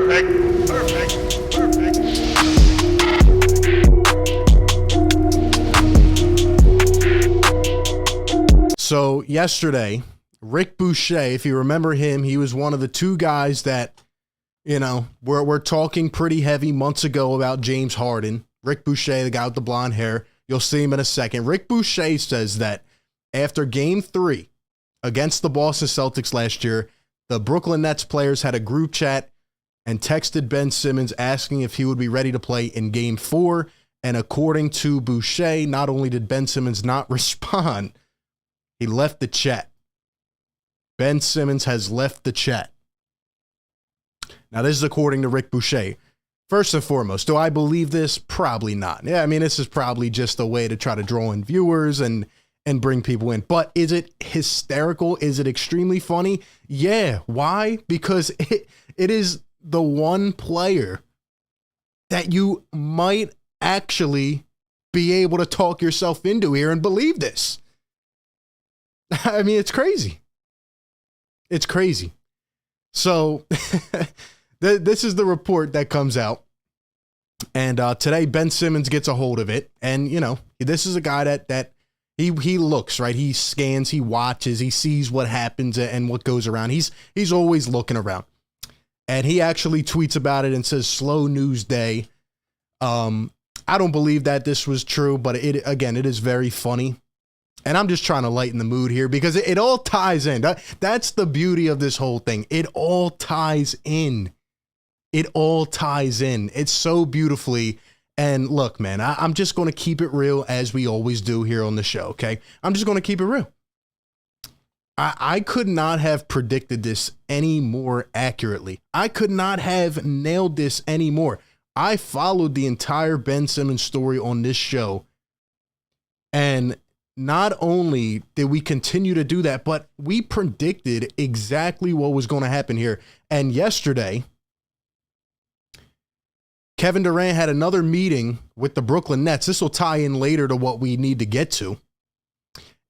Perfect. Perfect. Perfect. So yesterday, Rick Boucher, if you remember him, he was one of the two guys that, you know, we're talking pretty heavy months ago about James Harden. Rick Boucher, the guy with the blonde hair. You'll see him in a second. Rick Boucher says that after Game 3 against the Boston Celtics last year, the Brooklyn Nets players had a group chat and texted Ben Simmons asking if he would be ready to play in Game 4. And according to Boucher, not only did Ben Simmons not respond, he left the chat. Ben Simmons has left the chat. Now, this is according to Rick Boucher. First and foremost, do I believe this? Probably not. Yeah, I mean, this is probably just a way to try to draw in viewers and bring people in. But is it hysterical? Is it extremely funny? Yeah. Why? Because it is the one player that you might actually be able to talk yourself into here and believe this. I mean, it's crazy. It's crazy. So this is the report that comes out. And today, Ben Simmons gets a hold of it. And, you know, this is a guy that he looks, right? He scans, he watches, he sees what happens and what goes around. He's always looking around. And he actually tweets about it and says, slow news day. I don't believe that this was true, but it is very funny. And I'm just trying to lighten the mood here because it all ties in. That's the beauty of this whole thing. It all ties in. It all ties in. It's so beautifully. And look, man, I'm just going to keep it real as we always do here on the show, okay? I'm just going to keep it real. I could not have predicted this any more accurately. I could not have nailed this anymore. I followed the entire Ben Simmons story on this show. And not only did we continue to do that, but we predicted exactly what was going to happen here. And yesterday, Kevin Durant had another meeting with the Brooklyn Nets. This will tie in later to what we need to get to.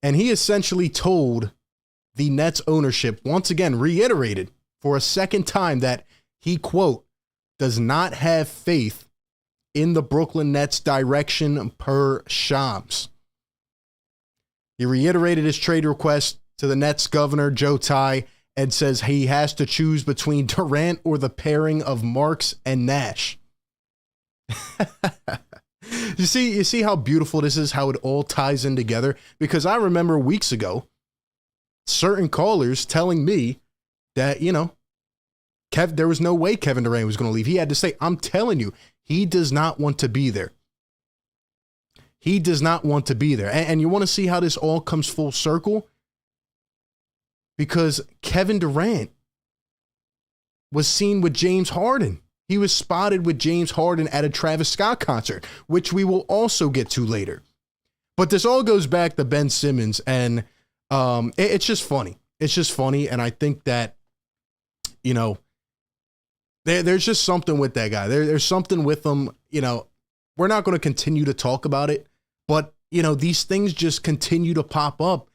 And he essentially told the Nets ownership, once again, reiterated for a second time that he, quote, does not have faith in the Brooklyn Nets direction per Shams. He reiterated his trade request to the Nets governor, Joe Tsai, and says he has to choose between Durant or the pairing of Marks and Nash. You see how beautiful this is, how it all ties in together? Because I remember weeks ago, certain callers telling me that, you know, there was no way Kevin Durant was going to leave. He had to say, I'm telling you, he does not want to be there. He does not want to be there. And you want to see how this all comes full circle? Because Kevin Durant was seen with James Harden. He was spotted with James Harden at a Travis Scott concert, which we will also get to later. But this all goes back to Ben Simmons, and it's just funny. It's just funny, and I think that, you know, there's just something with that guy. There's something with him. You know, we're not going to continue to talk about it. But, you know, these things just continue to pop up.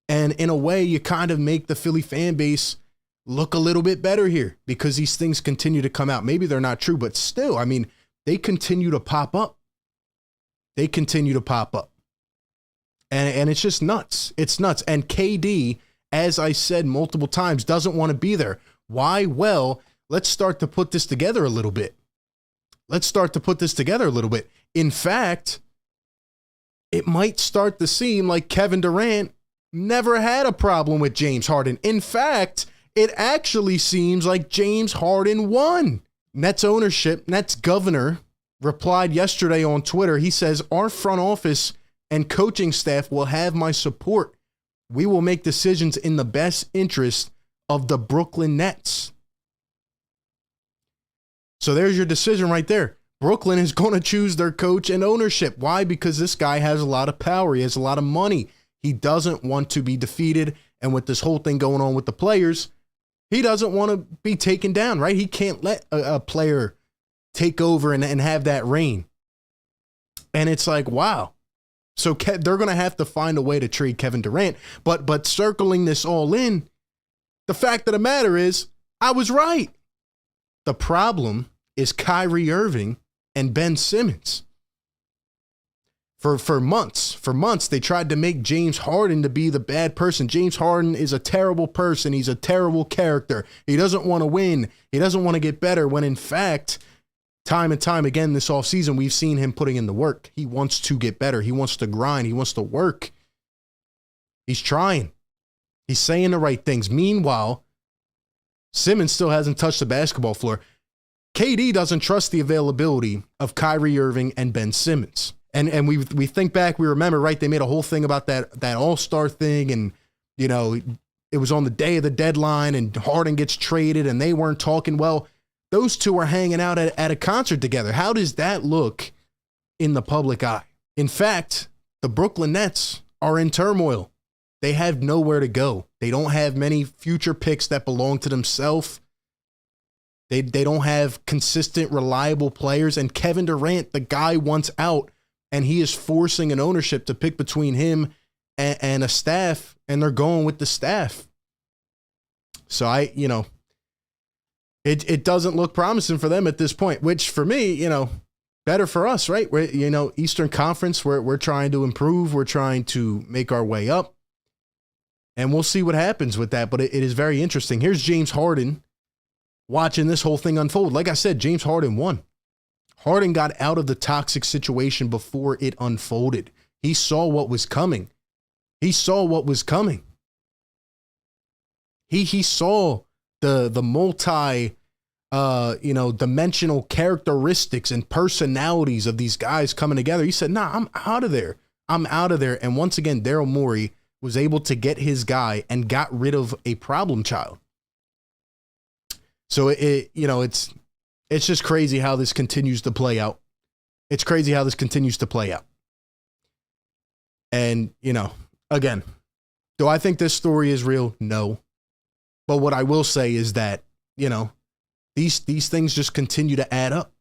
And in a way, you kind of make the Philly fan base look a little bit better here because these things continue to come out. Maybe they're not true, but still, I mean, they continue to pop up. They continue to pop up. And it's just nuts. It's nuts. And KD, as I said multiple times, doesn't want to be there. Why? Well, let's start to put this together a little bit. In fact, it might start to seem like Kevin Durant never had a problem with James Harden. In fact, it actually seems like James Harden won. Nets ownership, Nets governor, replied yesterday on Twitter. He says, our front office and coaching staff will have my support. We will make decisions in the best interest of the Brooklyn Nets. So there's your decision right there. Brooklyn is going to choose their coach and ownership. Why? Because this guy has a lot of power. He has a lot of money. He doesn't want to be defeated. And with this whole thing going on with the players, he doesn't want to be taken down, right? He can't let a player take over and have that reign. And it's like, wow. So they're going to have to find a way to trade Kevin Durant. But circling this all in, the fact of the matter is, I was right. The problem is Kyrie Irving and Ben Simmons. For months, they tried to make James Harden to be the bad person. James Harden is a terrible person. He's a terrible character. He doesn't want to win. He doesn't want to get better, when in fact, time and time again this offseason, we've seen him putting in the work. He wants to get better. He wants to grind. He wants to work. He's trying. He's saying the right things. Meanwhile, Simmons still hasn't touched the basketball floor. KD doesn't trust the availability of Kyrie Irving and Ben Simmons. And we think back, we remember, right, they made a whole thing about that All-Star thing, and, you know, it was on the day of the deadline, and Harden gets traded, and they weren't talking. Well, those two are hanging out at a concert together. How does that look in the public eye? In fact, the Brooklyn Nets are in turmoil. They have nowhere to go. They don't have many future picks that belong to themselves. They don't have consistent, reliable players, and Kevin Durant, the guy, wants out. And he is forcing an ownership to pick between him and a staff, and they're going with the staff. So it doesn't look promising for them at this point, which for me, better for us, right? We're, Eastern Conference, we're trying to improve. We're trying to make our way up, and we'll see what happens with that. But it is very interesting. Here's James Harden watching this whole thing unfold. Like I said, James Harden won. Harden got out of the toxic situation before it unfolded. He saw what was coming. He saw what was coming. He saw the multi dimensional characteristics and personalities of these guys coming together. He said, "Nah, I'm out of there. I'm out of there." And once again, Daryl Morey was able to get his guy and got rid of a problem child. So it's just crazy how this continues to play out. It's crazy how this continues to play out. And, again, do I think this story is real? No. But what I will say is that, these things just continue to add up.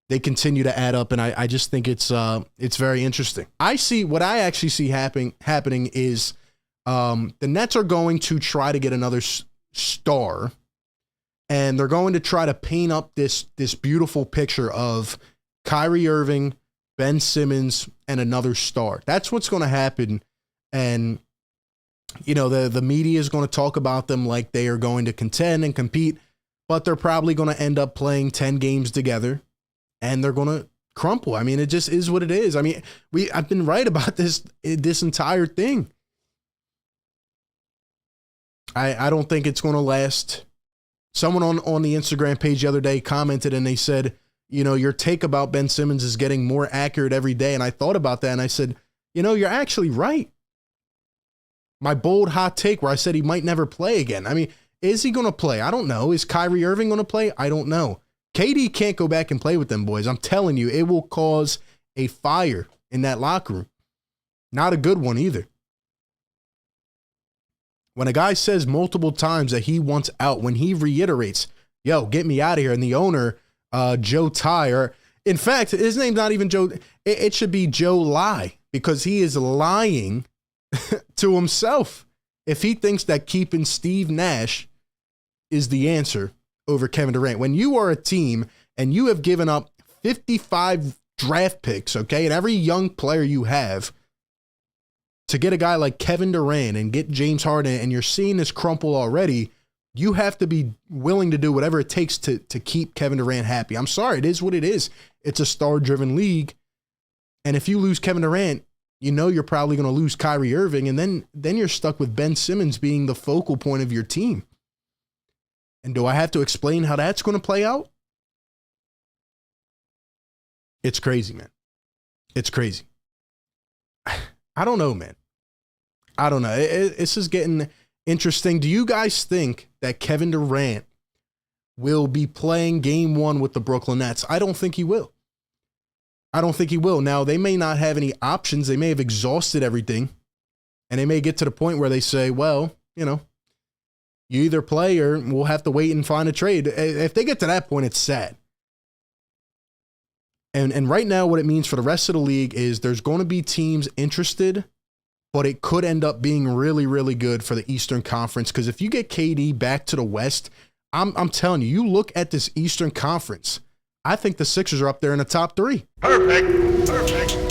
They continue to add up, and I just think it's very interesting. What I actually see happening is the Nets are going to try to get another star. And they're going to try to paint up this beautiful picture of Kyrie Irving, Ben Simmons, and another star. That's what's going to happen. And, the media is going to talk about them like they are going to contend and compete, but they're probably going to end up playing 10 games together, and they're going to crumple. I mean, it just is what it is. I mean, I've been right about this entire thing. I don't think it's going to last. Someone on the Instagram page the other day commented, and they said, your take about Ben Simmons is getting more accurate every day. And I thought about that, and I said, you're actually right. My bold hot take where I said he might never play again. I mean, is he going to play? I don't know. Is Kyrie Irving going to play? I don't know. KD can't go back and play with them boys. I'm telling you, it will cause a fire in that locker room. Not a good one either. When a guy says multiple times that he wants out, when he reiterates, "Yo, get me out of here," and the owner, Joe Ty, or in fact, his name's not even Joe. It should be Joe Lie, because he is lying to himself if he thinks that keeping Steve Nash is the answer over Kevin Durant. When you are a team and you have given up 55 draft picks, okay, and every young player you have, to get a guy like Kevin Durant and get James Harden, and you're seeing this crumple already, you have to be willing to do whatever it takes to keep Kevin Durant happy. I'm sorry, it is what it is. It's a star-driven league. And if you lose Kevin Durant, you're probably going to lose Kyrie Irving, and then you're stuck with Ben Simmons being the focal point of your team. And do I have to explain how that's going to play out? It's crazy, man. It's crazy. I don't know, man. I don't know. This is getting interesting. Do you guys think that Kevin Durant will be playing game one with the Brooklyn Nets? I don't think he will. I don't think he will. Now, they may not have any options. They may have exhausted everything, and they may get to the point where they say, well, you either play or we'll have to wait and find a trade. If they get to that point, it's sad. And right now, what it means for the rest of the league is there's going to be teams interested, but it could end up being really, really good for the Eastern Conference. Because if you get KD back to the West, I'm telling you, you look at this Eastern Conference, I think the Sixers are up there in the top 3. Perfect. Perfect.